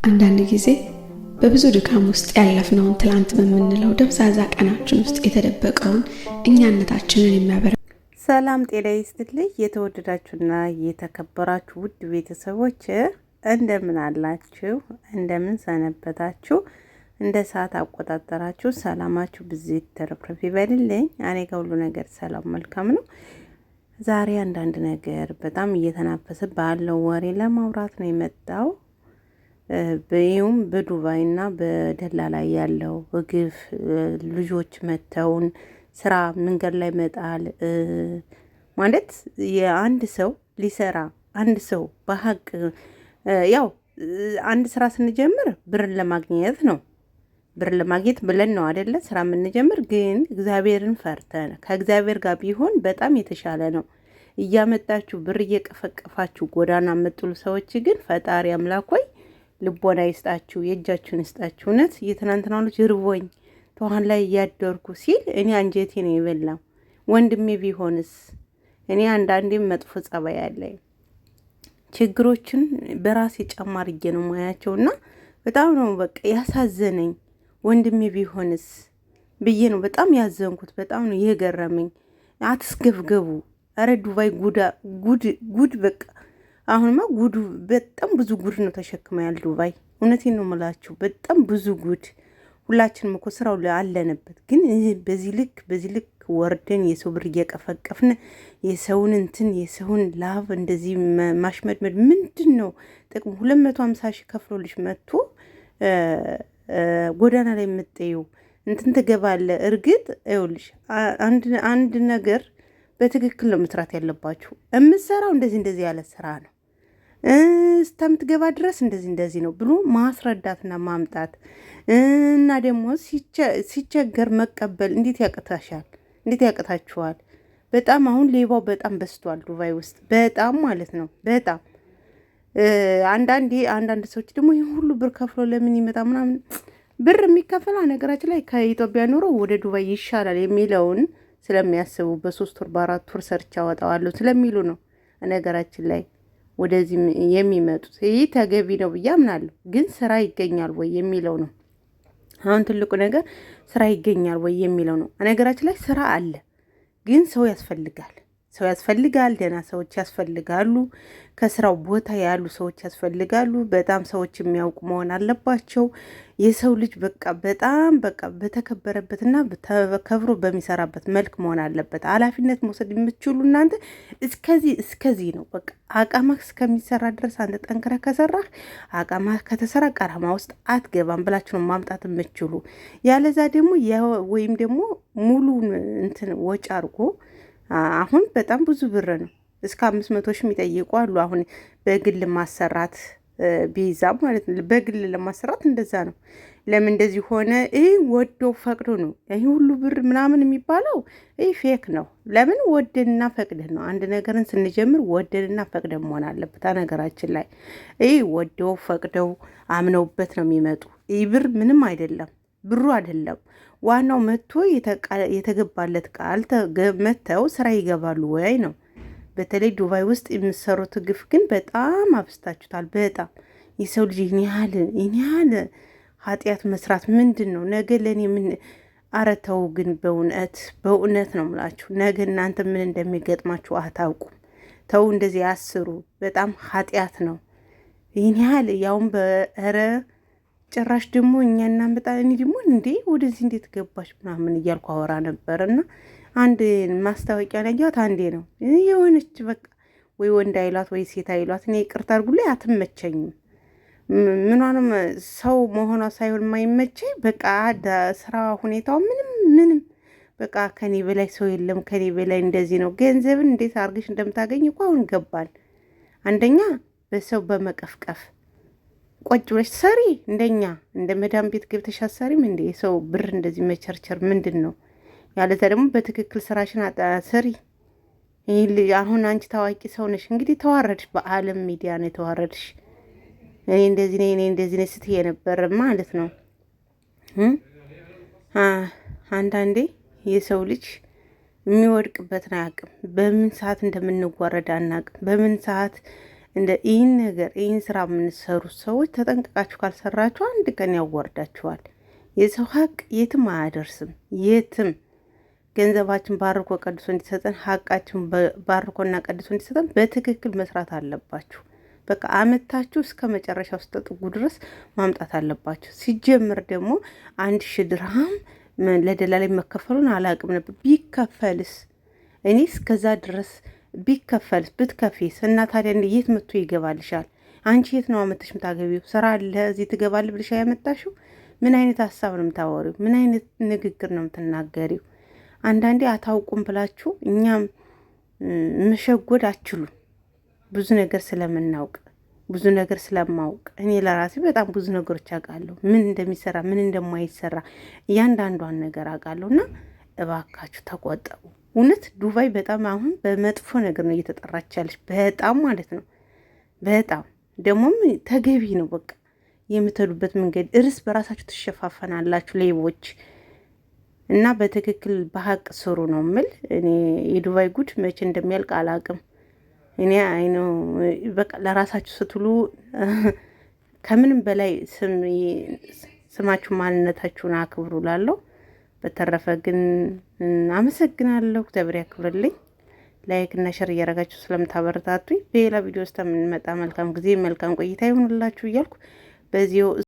አንዳንድ ጊዜ በብዙ ድካም ውስጥ ያለፍነውን ትላንት በምንለው ደብዛዛ ቀናችን ውስጥ የተደበቀውን እኛነታችንን የሚያበራ ሰላም ጤና ይስጥልኝ። የተወደዳችሁና የተከበራችሁ ውድ ቤተሰቦች እንደምን አላችሁ? እንደምን ሰነበታችሁ? እንደ ሰዓት አቆጣጠራችሁ ሰላማችሁ ብዙ ተረፍረፍ ይበልልኝ። እኔ ከሁሉ ነገር ሰላም መልካም ነው። ዛሬ አንዳንድ ነገር በጣም እየተናፈሰ ባለው ወሬ ለማውራት ነው የመጣው። በይሁም በዱባይና በደላላ ያለው ግፍ ልጆች መተውን ስራ መንገድ ላይ መጣል ማለት የአንድ ሰው ሊሰራ አንድ ሰው በሐቅ ያው አንድ ስራ ስንጀምር ብርን ለማግኘት ነው። ብርን ለማግኘት ብለን ነው አይደለ ስራ የምንጀምር። ግን እግዚአብሔርን ፈርተን ከእግዚአብሔር ጋር ቢሆን በጣም የተሻለ ነው። እያመጣችሁ ብር እየቀፈቀፋችሁ ጎዳና የምጥሉ ሰዎች ግን ፈጣሪ አምላክ ሆይ ልቦና ይስጣችሁ፣ የእጃችሁን ይስጣችሁ። እውነት የትናንትናው ልጅ ርቦኝ ተዋን ላይ እያደርኩ ሲል እኔ አንጀቴ ነው የበላው። ወንድሜ ቢሆንስ? እኔ አንዳንዴም መጥፎ ጸባይ አለኝ። ችግሮችን በራሴ ጫማ አድርጌ ነው ማያቸውና በጣም ነው በቃ ያሳዘነኝ። ወንድሜ ቢሆንስ ብዬ ነው በጣም ያዘንኩት። በጣም ነው የገረመኝ። አትስገብገቡ። አረ ዱባይ ጉድ በቃ አሁንማ ጉዱ በጣም ብዙ ጉድ ነው ተሸክማ ያል ዱባይ። እውነቴን ነው የምላችሁ በጣም ብዙ ጉድ። ሁላችንም እኮ ስራው አለንበት። ግን በዚህ ልክ ወርደን የሰው ብር እየቀፈቀፍን የሰውን ላብ እንደዚህ ማሽመድመድ ምንድን ነው ጥቅሙ? 250 ሺህ ከፍሎልሽ መጥቶ ጎዳና ላይ የምትጠይው ትገባለ። እርግጥ ይኸውልሽ አንድ ነገር በትክክል ነው መስራት ያለባችሁ። የምትሰራው እንደዚህ ያለ ስራ ነው እስከምትገባ ድረስ እንደዚህ ነው ብሎ ማስረዳትና ማምጣት እና ደግሞ ሲቸገር መቀበል እንዴት ያቅታሻል? እንዴት ያቅታችኋል? በጣም አሁን ሌባው በጣም በስቷል ዱባይ ውስጥ በጣም ማለት ነው። በጣም አንዳንድ ሰዎች ደግሞ ይህ ሁሉ ብር ከፍሎ ለምን ይመጣ ምናምን። ብር የሚከፈለው ነገራችን ላይ ከኢትዮጵያ ኑሮ ወደ ዱባይ ይሻላል የሚለውን ስለሚያስቡ በ3 ወር በ4 ወር ሰርቻ አወጣዋለሁ ስለሚሉ ነው ነገራችን ላይ ወደዚህ የሚመጡት። ይህ ተገቢ ነው ብዬ አምናለሁ። ግን ስራ ይገኛል ወይ የሚለው ነው አሁን ትልቁ ነገር። ስራ ይገኛል ወይ የሚለው ነው። ነገራችን ላይ ስራ አለ፣ ግን ሰው ያስፈልጋል። ደህና ሰዎች ያስፈልጋሉ። ከስራው ቦታ ያሉ ሰዎች ያስፈልጋሉ። በጣም ሰዎች የሚያውቁ መሆን አለባቸው። የሰው ልጅ በጣም በተከበረበትና ተከብሮ በሚሰራበት መልክ መሆን አለበት። ኃላፊነት መውሰድ የምትችሉ እናንተ እስከዚህ ነው። በቃ አቃማ እስከሚሰራ ድረስ አንተ ጠንክረህ ከሰራህ አቃማ ከተሰራ ቀራማ ውስጥ አትገባም ብላችሁ ነው ማምጣት የምትችሉ። ያለዛ ደግሞ ወይም ደግሞ ሙሉን ወጪ አድርጎ አሁን በጣም ብዙ ብር ነው። እስከ 500 ሺህ የሚጠይቁ አሉ። አሁን በግል ማሰራት ቢዛ ማለት ነው። በግል ለማሰራት እንደዛ ነው። ለምን እንደዚህ ሆነ? ወዶ ፈቅዶ ነው ይሄ ሁሉ ብር ምናምን የሚባለው። ፌክ ነው። ለምን ወደንና ፈቅደን ነው። አንድ ነገርን ስንጀምር ወደንና ፈቅደን መሆን አለበት። ነገራችን ላይ ወደው ፈቅደው አምነውበት ነው የሚመጡ። ብር ምንም አይደለም፣ ብሩ አይደለም ዋናው። መጥቶ የተገባለት ቃል መተው ስራ ይገባሉ ወይ ነው። በተለይ ዱባይ ውስጥ የምትሰሩት ግፍ ግን በጣም አብስታችሁታል። በጣም የሰው ልጅ ይህን ያህል ኃጢአት መስራት ምንድን ነው? ነገ ለእኔ ምን አረተው። ግን በእውነት ነው ምላችሁ፣ ነገ እናንተ ምን እንደሚገጥማችሁ አታውቁም። ተው እንደዚህ አስሩ። በጣም ኃጢአት ነው ይህን ያህል ያውም በረ ጭራሽ ደግሞ እኛ እናመጣ። እኔ ደግሞ ወደዚህ እንዴት ገባሽ ምናምን እያልኩ አወራ ነበር። እና አንድ ማስታወቂያ ያየኋት አንዴ ነው የሆነች በቃ ወይ ወንድ አይሏት ወይ ሴት አይሏት። እኔ ይቅርታ አድርጉልኝ አትመቸኝም። ምኗንም ሰው መሆኗ ሳይሆን የማይመቸኝ በቃ ስራ ሁኔታው ምንም በቃ ከኔ በላይ ሰው የለም፣ ከኔ በላይ እንደዚህ ነው። ገንዘብን እንዴት አድርገሽ እንደምታገኝ እኮ አሁን ገባል። አንደኛ በሰው በመቀፍቀፍ ቆጭ ብለሽ ሰሪ። እንደኛ እንደ መዳም ቤት ገብተሽ አሰሪም እንደ የሰው ብር እንደዚህ መቸርቸር ምንድን ነው? ያለዛ ደግሞ በትክክል ስራሽን ሰሪ። አሁን አንቺ ታዋቂ ሰው ነሽ እንግዲህ ተዋረድሽ፣ በዓለም ሚዲያ ነው የተዋረድሽ። እኔ እንደዚህ ነኝ ስትይ የነበር ማለት ነው። አንዳንዴ የሰው ልጅ የሚወድቅበትን አያውቅም። በምን ሰዓት እንደምንዋረድ አናውቅም። በምን ሰዓት እንደ ይህን ነገር ይህን ስራ የምንሰሩት ሰዎች ተጠንቅቃችሁ ካልሰራችሁ አንድ ቀን ያዋርዳችኋል። የሰው ሀቅ የትም አያደርስም። የትም ገንዘባችን ባርኮ ቀድሶ እንዲሰጠን ሀቃችን ባርኮና ቀድሶ እንዲሰጠን በትክክል መስራት አለባችሁ። በቃ አመታችሁ እስከ መጨረሻው ስተጥጉ ድረስ ማምጣት አለባችሁ። ሲጀምር ደግሞ 1000 ድርሃም ለደላላ መከፈሉን አላቅም ነበር። ቢከፈልስ እኔ እስከዛ ድረስ ቢከፈልስ ብትከፊስ እና ታዲያ የት መጥቶ ይገባልሻል? አንቺ የት ነው አመተሽ የምታገቢው? ስራ አለ እዚህ ትገባል ብለሽ ያመጣሽው? ምን አይነት ሀሳብ ነው የምታወሪው? ምን አይነት ንግግር ነው የምትናገሪው? አንዳንዴ አታውቁም ብላችሁ እኛም መሸጎድ አችሉም። ብዙ ነገር ስለምናውቅ ብዙ ነገር ስለማውቅ እኔ ለራሴ በጣም ብዙ ነገሮች አውቃለሁ። ምን እንደሚሰራ ምን እንደማይሰራ እያንዳንዷን ነገር አውቃለሁ። እና እባካችሁ ተቆጠቡ። እውነት ዱባይ በጣም አሁን በመጥፎ ነገር ነው እየተጠራች ያለች። በጣም ማለት ነው። በጣም ደግሞም ተገቢ ነው። በቃ የምትሄዱበት መንገድ እርስ በራሳችሁ ትሸፋፈናላችሁ ሌቦች። እና በትክክል በሀቅ ስሩ ነው የምል። እኔ የዱባይ ጉድ መቼ እንደሚያልቅ አላውቅም። እኔ አይኖ በቃ ለራሳችሁ ስትሉ ከምንም በላይ ስማችሁ ማንነታችሁን አክብሩ ላለው። በተረፈ ግን አመሰግናለሁ። እግዚአብሔር ያክብርልኝ። ላይክ እና ሸር እያደረጋችሁ ስለምታበረታቱኝ በሌላ ቪዲዮ ውስጥ የምንመጣ መልካም ጊዜ መልካም ቆይታ ይሁንላችሁ እያልኩ በዚሁ